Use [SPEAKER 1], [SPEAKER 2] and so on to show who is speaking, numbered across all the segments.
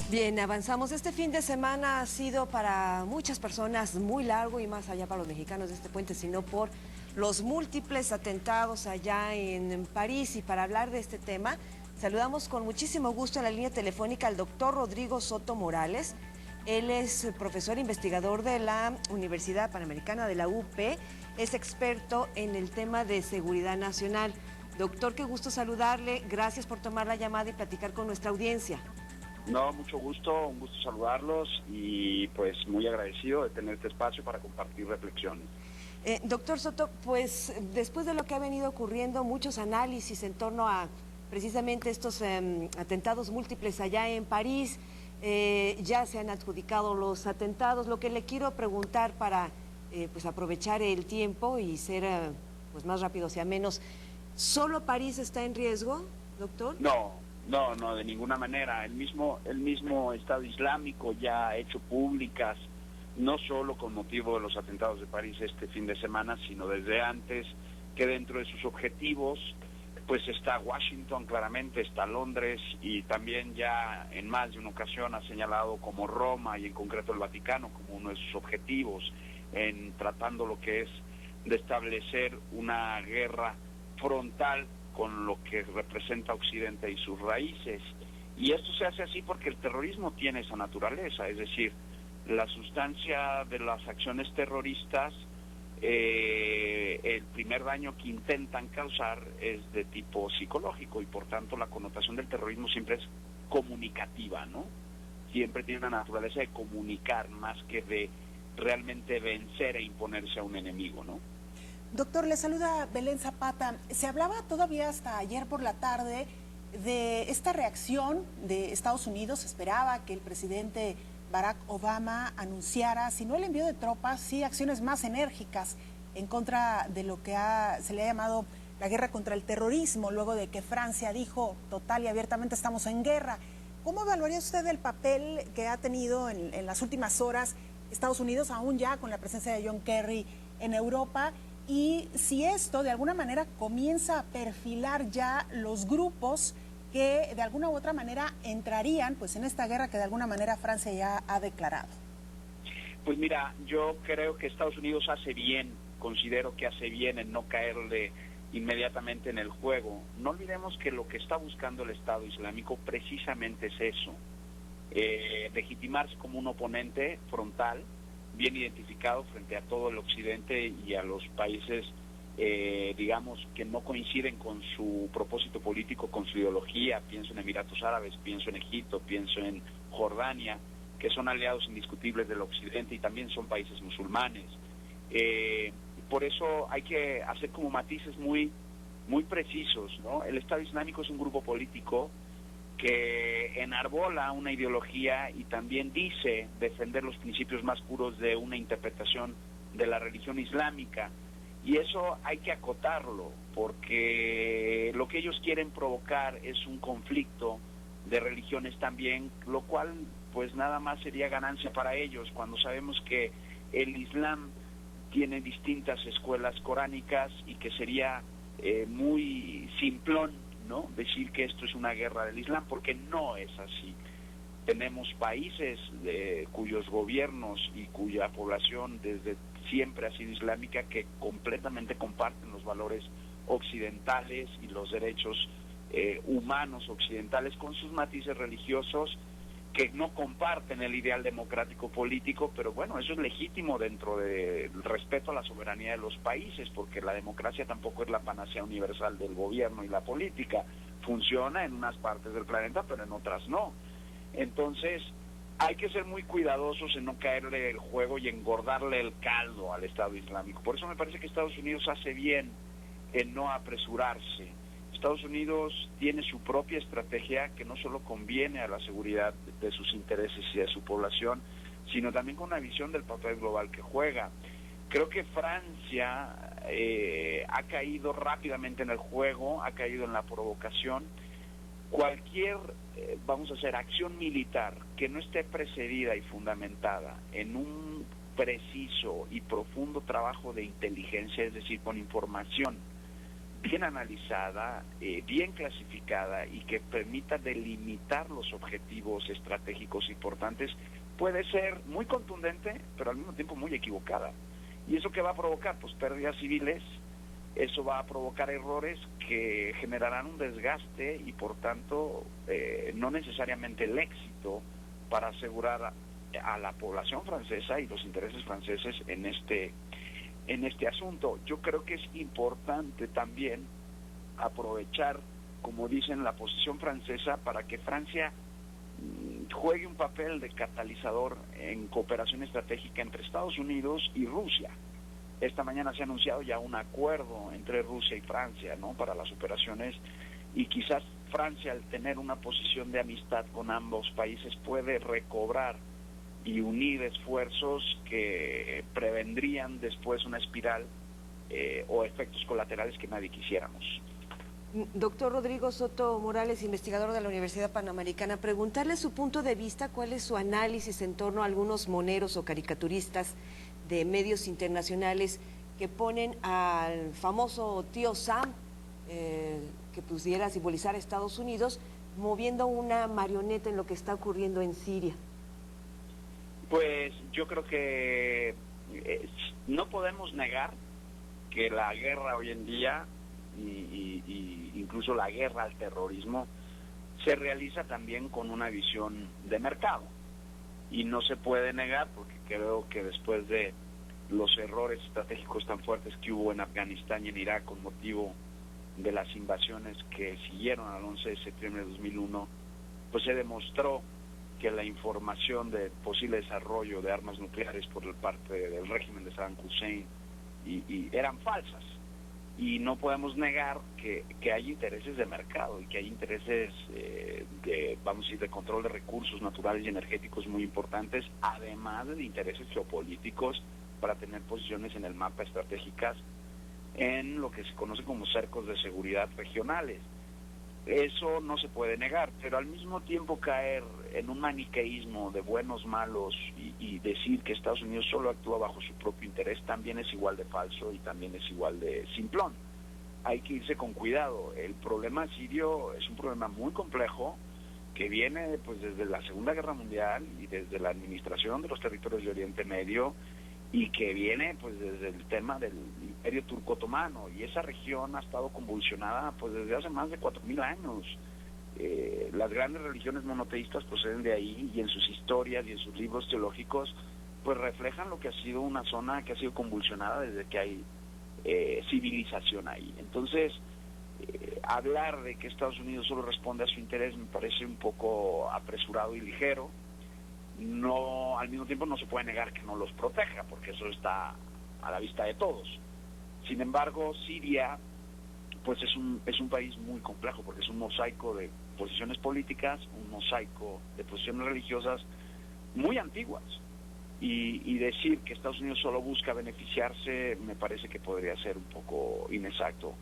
[SPEAKER 1] Bien, avanzamos. Este fin de semana ha sido para muchas personas muy largo y más allá para los mexicanos de este puente, sino por los múltiples atentados allá en París. Y para hablar de este tema, saludamos con muchísimo gusto en la línea telefónica al doctor Rodrigo Soto Morales. Él es profesor investigador de la Universidad Panamericana de la UP, es experto en el tema de seguridad nacional. Doctor, qué gusto saludarle. Gracias por tomar la llamada y platicar con nuestra audiencia.
[SPEAKER 2] No, mucho gusto, un gusto saludarlos y pues muy agradecido de tener este espacio para compartir reflexiones.
[SPEAKER 1] Doctor Soto, pues después de lo que ha venido ocurriendo, muchos análisis en torno a precisamente estos atentados múltiples allá en París, ya se han adjudicado los atentados. Lo que le quiero preguntar para pues aprovechar el tiempo y ser pues más rápido, sea menos, ¿solo París está en riesgo, doctor?
[SPEAKER 2] No, de ninguna manera. El mismo Estado Islámico ya ha hecho públicas, no solo con motivo de los atentados de París este fin de semana, sino desde antes, que dentro de sus objetivos pues está Washington, claramente está Londres, y también ya en más de una ocasión ha señalado como Roma y en concreto el Vaticano como uno de sus objetivos en tratando lo que es de establecer una guerra frontal con lo que representa Occidente y sus raíces. Y esto se hace así porque el terrorismo tiene esa naturaleza, es decir, la sustancia de las acciones terroristas, el primer daño que intentan causar es de tipo psicológico y por tanto la connotación del terrorismo siempre es comunicativa, ¿no? Siempre tiene una naturaleza de comunicar más que de realmente vencer e imponerse a un enemigo, ¿no?
[SPEAKER 3] Doctor, le saluda Belén Zapata. Se hablaba todavía hasta ayer por la tarde de esta reacción de Estados Unidos. Se esperaba que el presidente Barack Obama anunciara, si no el envío de tropas, sí acciones más enérgicas en contra de lo que se le ha llamado la guerra contra el terrorismo, luego de que Francia dijo total y abiertamente estamos en guerra. ¿Cómo evaluaría usted el papel que ha tenido en las últimas horas Estados Unidos, aún ya con la presencia de John Kerry en Europa? Y si esto de alguna manera comienza a perfilar ya los grupos que de alguna u otra manera entrarían pues en esta guerra que de alguna manera Francia ya ha declarado.
[SPEAKER 2] Pues mira, yo creo que Estados Unidos hace bien, considero que hace bien en no caerle inmediatamente en el juego. No olvidemos que lo que está buscando el Estado Islámico precisamente es eso, legitimarse como un oponente frontal, bien identificado frente a todo el occidente y a los países, digamos, que no coinciden con su propósito político, con su ideología. Pienso en Emiratos Árabes, pienso en Egipto, pienso en Jordania, que son aliados indiscutibles del occidente y también son países musulmanes. Por eso hay que hacer como matices muy precisos, ¿no? El Estado Islámico es un grupo político que enarbola una ideología y también dice defender los principios más puros de una interpretación de la religión islámica, y eso hay que acotarlo porque lo que ellos quieren provocar es un conflicto de religiones también, lo cual pues nada más sería ganancia para ellos cuando sabemos que el Islam tiene distintas escuelas coránicas y que sería muy simplón, ¿no?, decir que esto es una guerra del Islam, porque no es así. Tenemos países cuyos gobiernos y cuya población desde siempre ha sido islámica, que completamente comparten los valores occidentales y los derechos humanos occidentales, con sus matices religiosos, que no comparten el ideal democrático político, pero bueno, eso es legítimo dentro del respeto a la soberanía de los países, porque la democracia tampoco es la panacea universal del gobierno y la política. Funciona en unas partes del planeta, pero en otras no. Entonces, hay que ser muy cuidadosos en no caerle el juego y engordarle el caldo al Estado Islámico. Por eso me parece que Estados Unidos hace bien en no apresurarse. Estados Unidos tiene su propia estrategia que no solo conviene a la seguridad de sus intereses y de su población, sino también con una visión del papel global que juega. Creo que Francia ha caído rápidamente en el juego, ha caído en la provocación. Cualquier, vamos a hacer, acción militar que no esté precedida y fundamentada en un preciso y profundo trabajo de inteligencia, es decir, con información bien analizada, bien clasificada y que permita delimitar los objetivos estratégicos importantes, puede ser muy contundente, pero al mismo tiempo muy equivocada. ¿Y eso qué va a provocar? Pues pérdidas civiles, eso va a provocar errores que generarán un desgaste y por tanto no necesariamente el éxito para asegurar a la población francesa y los intereses franceses en este asunto. Yo creo que es importante también aprovechar, como dicen, la posición francesa para que Francia juegue un papel de catalizador en cooperación estratégica entre Estados Unidos y Rusia. Esta mañana se ha anunciado ya un acuerdo entre Rusia y Francia, ¿no?, para las operaciones, y quizás Francia, al tener una posición de amistad con ambos países, puede recobrar y unir esfuerzos que prevendrían después una espiral o efectos colaterales que nadie quisiéramos.
[SPEAKER 1] Doctor Rodrigo Soto Morales, investigador de la Universidad Panamericana, preguntarle su punto de vista, cuál es su análisis en torno a algunos moneros o caricaturistas de medios internacionales que ponen al famoso tío Sam, que pudiera simbolizar a Estados Unidos, moviendo una marioneta en lo que está ocurriendo en Siria.
[SPEAKER 2] Pues yo creo que no podemos negar que la guerra hoy en día y incluso la guerra al terrorismo se realiza también con una visión de mercado, y no se puede negar, porque creo que después de los errores estratégicos tan fuertes que hubo en Afganistán y en Irak con motivo de las invasiones que siguieron al 11 de septiembre de 2001, pues se demostró que la información de posible desarrollo de armas nucleares por parte del régimen de Saddam Hussein y eran falsas. Y no podemos negar que hay intereses de mercado y que hay intereses vamos a decir, de control de recursos naturales y energéticos muy importantes, además de intereses geopolíticos para tener posiciones en el mapa estratégicas en lo que se conoce como cercos de seguridad regionales. Eso no se puede negar, pero al mismo tiempo caer en un maniqueísmo de buenos, malos y decir que Estados Unidos solo actúa bajo su propio interés también es igual de falso y también es igual de simplón. Hay que irse con cuidado. El problema sirio es un problema muy complejo que viene pues desde la Segunda Guerra Mundial y desde la administración de los territorios de Oriente Medio, y que viene pues desde el tema del Imperio Turco Otomano, y esa región ha estado convulsionada pues desde hace más de 4000 años. Las grandes religiones monoteístas proceden de ahí, y en sus historias y en sus libros teológicos pues reflejan lo que ha sido una zona que ha sido convulsionada desde que hay civilización ahí. Entonces hablar de que Estados Unidos solo responde a su interés me parece un poco apresurado y ligero. No, al mismo tiempo no se puede negar que no los proteja, porque eso está a la vista de todos. Sin embargo, Siria pues es un país muy complejo, porque es un mosaico de posiciones políticas, un mosaico de posiciones religiosas muy antiguas, y decir que Estados Unidos solo busca beneficiarse me parece que podría ser un poco inexacto.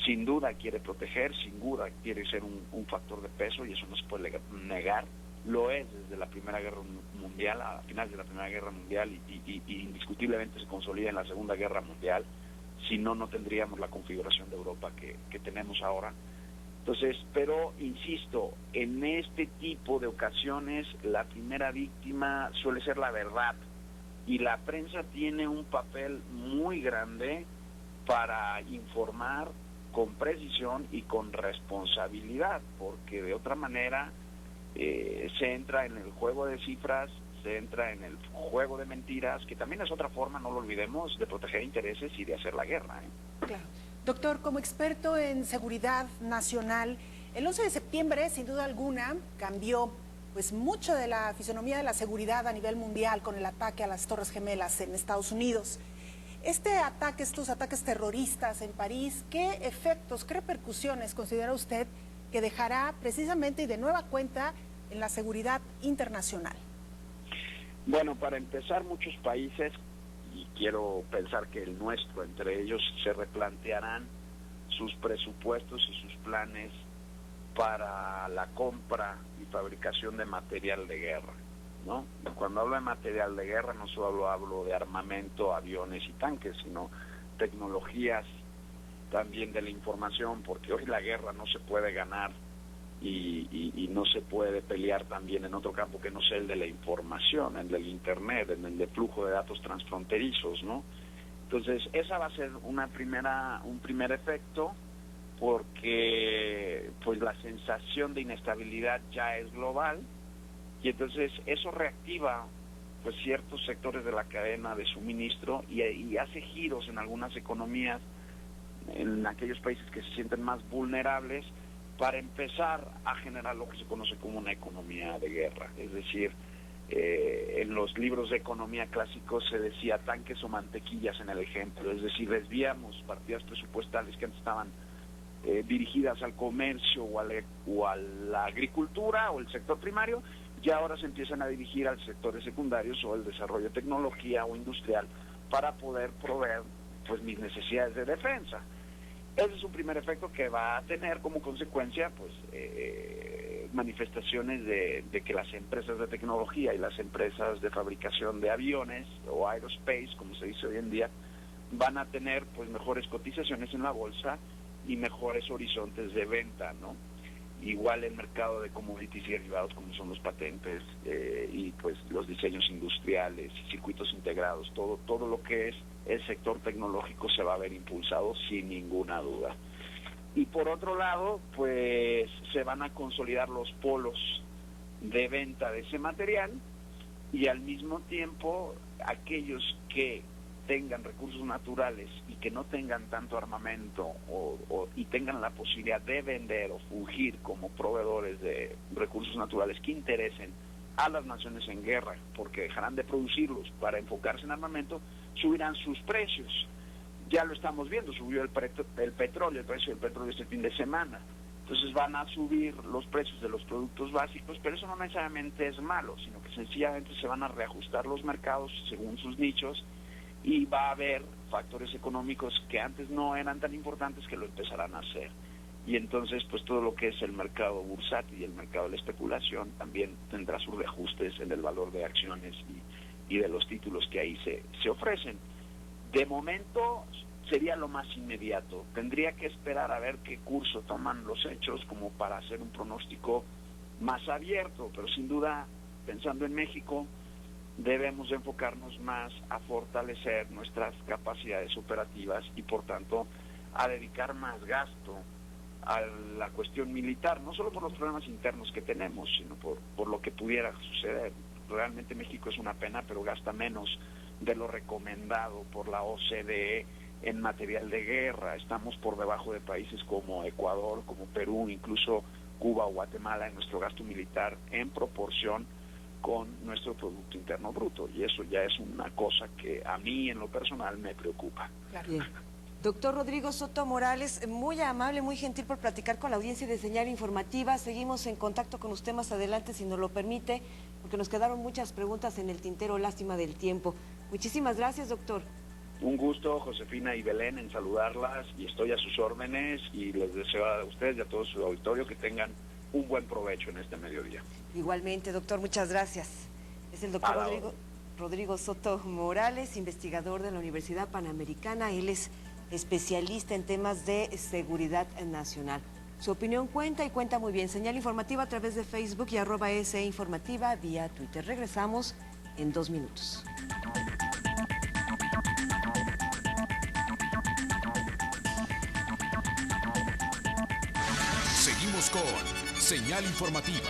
[SPEAKER 2] Sin duda quiere proteger, sin duda quiere ser un factor de peso, y eso no se puede negar. Lo es desde la Primera Guerra Mundial, a finales de la Primera Guerra Mundial, y indiscutiblemente se consolida en la Segunda Guerra Mundial. Si no, no tendríamos la configuración de Europa que tenemos ahora. Entonces, pero insisto, en este tipo de ocasiones la primera víctima suele ser la verdad, y la prensa tiene un papel muy grande para informar con precisión y con responsabilidad, porque de otra manera se entra en el juego de cifras, se entra en el juego de mentiras, que también es otra forma, no lo olvidemos, de proteger intereses y de hacer la guerra.
[SPEAKER 3] Claro. Doctor, como experto en seguridad nacional, el 11 de septiembre, sin duda alguna, cambió pues mucho de la fisonomía de la seguridad a nivel mundial con el ataque a las Torres Gemelas en Estados Unidos. Este ataque, estos ataques terroristas en París, ¿qué efectos, qué repercusiones considera usted que dejará precisamente y de nueva cuenta en la seguridad internacional?
[SPEAKER 2] Bueno, para empezar, muchos países, y quiero pensar que el nuestro entre ellos, se replantearán sus presupuestos y sus planes para la compra y fabricación de material de guerra, ¿no? Cuando hablo de material de guerra no solo hablo de armamento, aviones y tanques, sino tecnologías también de la información, porque hoy la guerra no se puede ganar y no se puede pelear también en otro campo que no sea el de la información, el del internet, en el de flujo de datos transfronterizos, ¿no? Entonces, esa va a ser un primer efecto, porque pues la sensación de inestabilidad ya es global, y entonces eso reactiva pues ciertos sectores de la cadena de suministro y hace giros en algunas economías, en aquellos países que se sienten más vulnerables, para empezar a generar lo que se conoce como una economía de guerra. Es decir, en los libros de economía clásicos se decía tanques o mantequillas en el ejemplo, es decir, desviamos partidas presupuestales que antes estaban dirigidas al comercio o a la agricultura o el sector primario, y ahora se empiezan a dirigir al sectores secundarios o el desarrollo de tecnología o industrial para poder proveer pues mis necesidades de defensa. Ese es un primer efecto que va a tener como consecuencia pues manifestaciones de que las empresas de tecnología y las empresas de fabricación de aviones o aerospace, como se dice hoy en día, van a tener pues mejores cotizaciones en la bolsa y mejores horizontes de venta, ¿no? Igual el mercado de commodities y derivados, como son los patentes y pues los diseños industriales y circuitos integrados, todo lo que es el sector tecnológico se va a ver impulsado sin ninguna duda. Y por otro lado, pues se van a consolidar los polos de venta de ese material, y al mismo tiempo aquellos que tengan recursos naturales y que no tengan tanto armamento y tengan la posibilidad de vender o fungir como proveedores de recursos naturales que interesen a las naciones en guerra, porque dejarán de producirlos para enfocarse en armamento, subirán sus precios. Ya lo estamos viendo, subió el precio del petróleo este fin de semana. Entonces van a subir los precios de los productos básicos, pero eso no necesariamente es malo, sino que sencillamente se van a reajustar los mercados según sus nichos, y va a haber factores económicos que antes no eran tan importantes que lo empezarán a hacer. Y entonces pues todo lo que es el mercado bursátil y el mercado de la especulación también tendrá sus reajustes en el valor de acciones y de los títulos que ahí se ofrecen. De momento sería lo más inmediato. Tendría que esperar a ver qué curso toman los hechos como para hacer un pronóstico más abierto, pero sin duda, pensando en México, debemos enfocarnos más a fortalecer nuestras capacidades operativas y por tanto a dedicar más gasto a la cuestión militar, no solo por los problemas internos que tenemos, sino por lo que pudiera suceder. Realmente México es una pena, pero gasta menos de lo recomendado por la OCDE en material de guerra. Estamos por debajo de países como Ecuador, como Perú, incluso Cuba o Guatemala en nuestro gasto militar en proporción con nuestro Producto Interno Bruto, y eso ya es una cosa que a mí en lo personal me preocupa.
[SPEAKER 1] Claro. Bien. Doctor Rodrigo Soto Morales, muy amable, muy gentil por platicar con la audiencia de Señal Informativa. Seguimos en contacto con usted más adelante, si nos lo permite, porque nos quedaron muchas preguntas en el tintero, lástima del tiempo. Muchísimas gracias, doctor.
[SPEAKER 2] Un gusto, Josefina y Belén, en saludarlas, y estoy a sus órdenes, y les deseo a ustedes y a todo su auditorio que tengan un buen provecho en este mediodía.
[SPEAKER 1] Igualmente, doctor, muchas gracias. Es el doctor Rodrigo Soto Morales, investigador de la Universidad Panamericana. Él es especialista en temas de seguridad nacional. Su opinión cuenta y cuenta muy bien. Señal Informativa a través de Facebook y @SEinformativa vía Twitter. Regresamos en 2 minutos.
[SPEAKER 4] Seguimos con Señal Informativa.